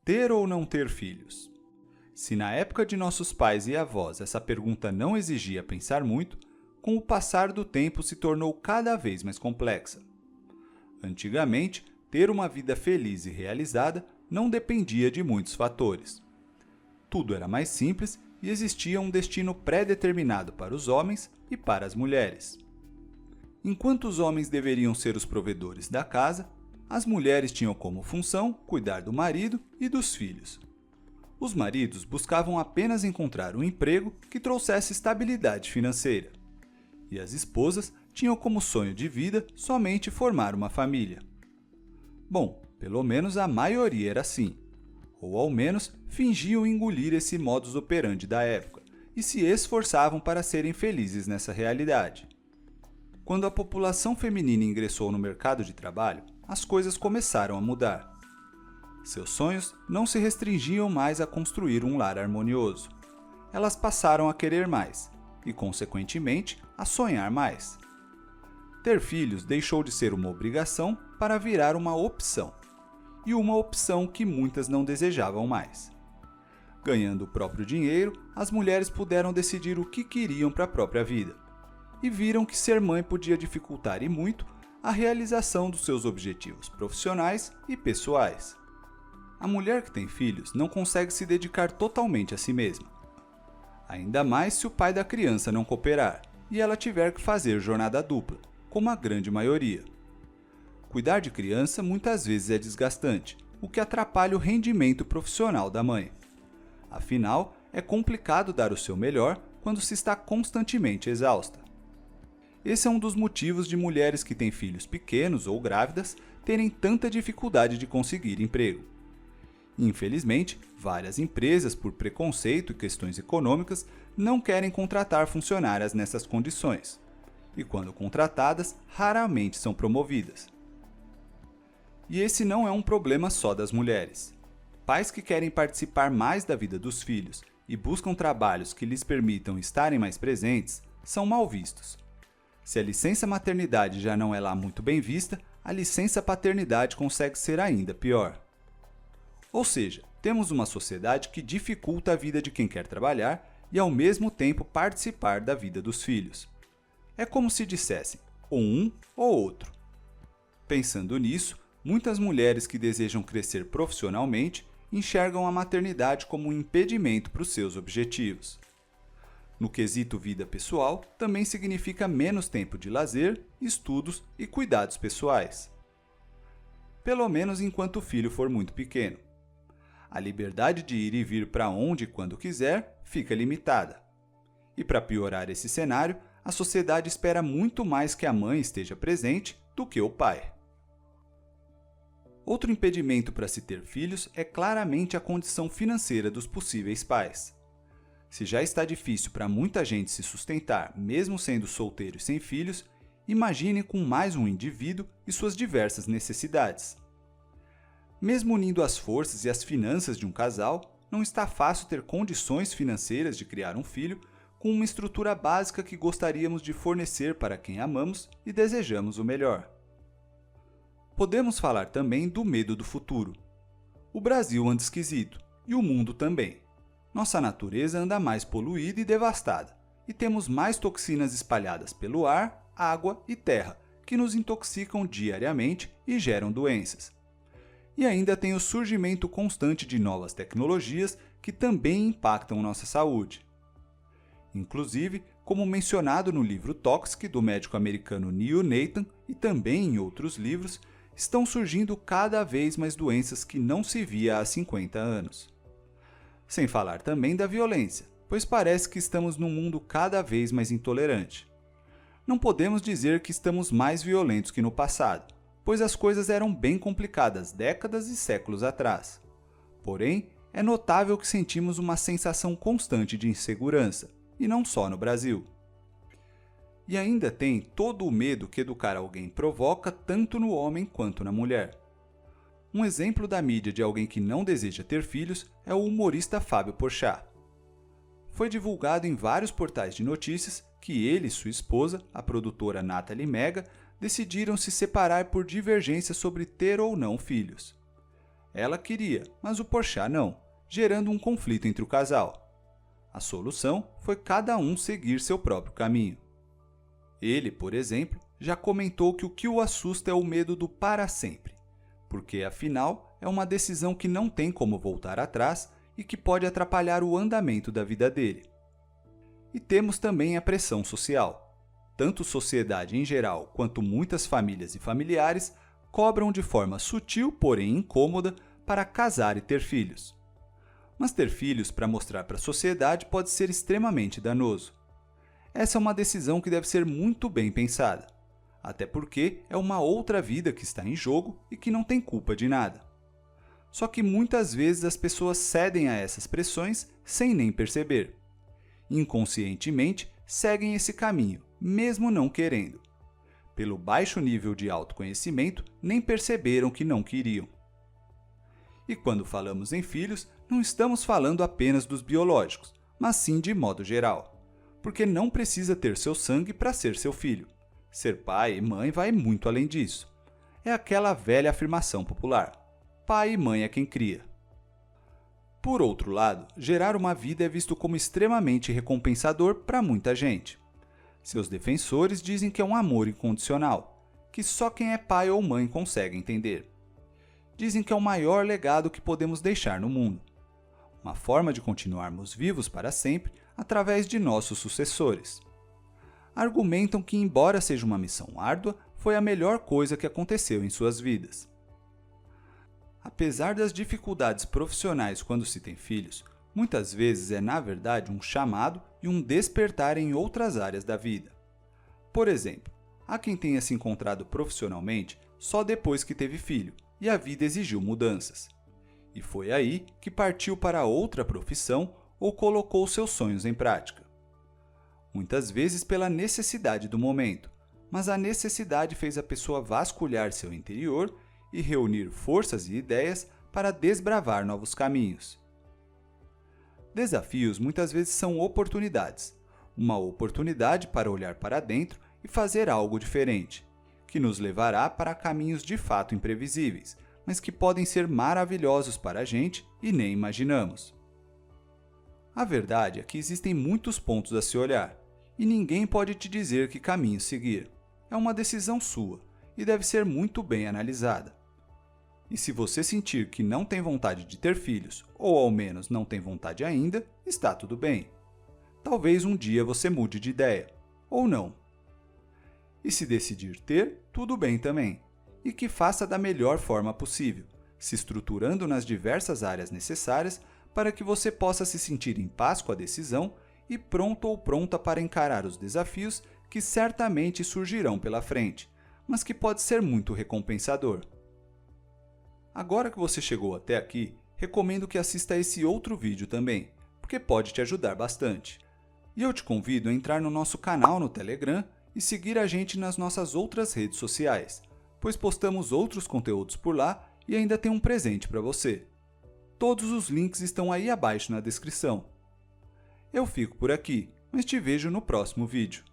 Ter ou não ter filhos? Se na época de nossos pais e avós essa pergunta não exigia pensar muito, com o passar do tempo se tornou cada vez mais complexa. Antigamente, ter uma vida feliz e realizada não dependia de muitos fatores. Tudo era mais simples e existia um destino pré-determinado para os homens e para as mulheres. Enquanto os homens deveriam ser os provedores da casa, as mulheres tinham como função cuidar do marido e dos filhos. Os maridos buscavam apenas encontrar um emprego que trouxesse estabilidade financeira. E as esposas tinham como sonho de vida somente formar uma família. Bom, pelo menos a maioria era assim. Ou ao menos fingiam engolir esse modus operandi da época e se esforçavam para serem felizes nessa realidade. Quando a população feminina ingressou no mercado de trabalho, as coisas começaram a mudar. Seus sonhos não se restringiam mais a construir um lar harmonioso. Elas passaram a querer mais e, consequentemente, a sonhar mais. Ter filhos deixou de ser uma obrigação para virar uma opção, e uma opção que muitas não desejavam mais. Ganhando o próprio dinheiro, as mulheres puderam decidir o que queriam para a própria vida, e viram que ser mãe podia dificultar e muito a realização dos seus objetivos profissionais e pessoais. A mulher que tem filhos não consegue se dedicar totalmente a si mesma. Ainda mais se o pai da criança não cooperar e ela tiver que fazer jornada dupla, como a grande maioria. Cuidar de criança muitas vezes é desgastante, o que atrapalha o rendimento profissional da mãe. Afinal, é complicado dar o seu melhor quando se está constantemente exausta. Esse é um dos motivos de mulheres que têm filhos pequenos ou grávidas terem tanta dificuldade de conseguir emprego. Infelizmente, várias empresas, por preconceito e questões econômicas, não querem contratar funcionárias nessas condições. E quando contratadas, raramente são promovidas. E esse não é um problema só das mulheres. Pais que querem participar mais da vida dos filhos e buscam trabalhos que lhes permitam estarem mais presentes, são mal vistos. Se a licença maternidade já não é lá muito bem vista, a licença paternidade consegue ser ainda pior. Ou seja, temos uma sociedade que dificulta a vida de quem quer trabalhar e ao mesmo tempo participar da vida dos filhos. É como se dissessem, ou um ou outro. Pensando nisso, muitas mulheres que desejam crescer profissionalmente enxergam a maternidade como um impedimento para os seus objetivos. No quesito vida pessoal, também significa menos tempo de lazer, estudos e cuidados pessoais. Pelo menos enquanto o filho for muito pequeno. A liberdade de ir e vir para onde e quando quiser fica limitada. E para piorar esse cenário, a sociedade espera muito mais que a mãe esteja presente do que o pai. Outro impedimento para se ter filhos é claramente a condição financeira dos possíveis pais. Se já está difícil para muita gente se sustentar, mesmo sendo solteiro e sem filhos, imagine com mais um indivíduo e suas diversas necessidades. Mesmo unindo as forças e as finanças de um casal, não está fácil ter condições financeiras de criar um filho com uma estrutura básica que gostaríamos de fornecer para quem amamos e desejamos o melhor. Podemos falar também do medo do futuro. O Brasil anda esquisito, e o mundo também. Nossa natureza anda mais poluída e devastada, e temos mais toxinas espalhadas pelo ar, água e terra, que nos intoxicam diariamente e geram doenças. E ainda tem o surgimento constante de novas tecnologias que também impactam nossa saúde. Inclusive, como mencionado no livro Toxic, do médico americano Neil Nathan, e também em outros livros, estão surgindo cada vez mais doenças que não se via há 50 anos. Sem falar também da violência, pois parece que estamos num mundo cada vez mais intolerante. Não podemos dizer que estamos mais violentos que no passado, pois as coisas eram bem complicadas décadas e séculos atrás. Porém, é notável que sentimos uma sensação constante de insegurança, e não só no Brasil. E ainda tem todo o medo que educar alguém provoca tanto no homem quanto na mulher. Um exemplo da mídia de alguém que não deseja ter filhos é o humorista Fábio Porchat. Foi divulgado em vários portais de notícias que ele e sua esposa, a produtora Nathalie Mega, decidiram se separar por divergência sobre ter ou não filhos. Ela queria, mas o Porchat não, gerando um conflito entre o casal. A solução foi cada um seguir seu próprio caminho. Ele, por exemplo, já comentou que o que o assusta é o medo do para sempre, porque afinal é uma decisão que não tem como voltar atrás e que pode atrapalhar o andamento da vida dele. E temos também a pressão social. Tanto sociedade em geral quanto muitas famílias e familiares cobram de forma sutil, porém incômoda, para casar e ter filhos. Mas ter filhos para mostrar para a sociedade pode ser extremamente danoso. Essa é uma decisão que deve ser muito bem pensada, até porque é uma outra vida que está em jogo e que não tem culpa de nada. Só que muitas vezes as pessoas cedem a essas pressões sem nem perceber. Inconscientemente, seguem esse caminho, mesmo não querendo. Pelo baixo nível de autoconhecimento, nem perceberam que não queriam. E quando falamos em filhos, não estamos falando apenas dos biológicos, mas sim de modo geral. Porque não precisa ter seu sangue para ser seu filho. Ser pai e mãe vai muito além disso. É aquela velha afirmação popular: pai e mãe é quem cria. Por outro lado, gerar uma vida é visto como extremamente recompensador para muita gente. Seus defensores dizem que é um amor incondicional, que só quem é pai ou mãe consegue entender. Dizem que é o maior legado que podemos deixar no mundo. Uma forma de continuarmos vivos para sempre através de nossos sucessores. Argumentam que, embora seja uma missão árdua, foi a melhor coisa que aconteceu em suas vidas. Apesar das dificuldades profissionais quando se tem filhos, muitas vezes é na verdade um chamado e um despertar em outras áreas da vida. Por exemplo, há quem tenha se encontrado profissionalmente só depois que teve filho e a vida exigiu mudanças. E foi aí que partiu para outra profissão ou colocou seus sonhos em prática. Muitas vezes pela necessidade do momento, mas a necessidade fez a pessoa vasculhar seu interior e reunir forças e ideias para desbravar novos caminhos. Desafios muitas vezes são oportunidades, uma oportunidade para olhar para dentro e fazer algo diferente, que nos levará para caminhos de fato imprevisíveis, mas que podem ser maravilhosos para a gente e nem imaginamos. A verdade é que existem muitos pontos a se olhar, e ninguém pode te dizer que caminho seguir. É uma decisão sua e deve ser muito bem analisada. E se você sentir que não tem vontade de ter filhos, ou ao menos não tem vontade ainda, está tudo bem. Talvez um dia você mude de ideia, ou não. E se decidir ter, tudo bem também, e que faça da melhor forma possível, se estruturando nas diversas áreas necessárias para que você possa se sentir em paz com a decisão e pronto ou pronta para encarar os desafios que certamente surgirão pela frente, mas que pode ser muito recompensador. Agora que você chegou até aqui, recomendo que assista a esse outro vídeo também, porque pode te ajudar bastante. E eu te convido a entrar no nosso canal no Telegram e seguir a gente nas nossas outras redes sociais, pois postamos outros conteúdos por lá e ainda tem um presente para você. Todos os links estão aí abaixo na descrição. Eu fico por aqui, mas te vejo no próximo vídeo.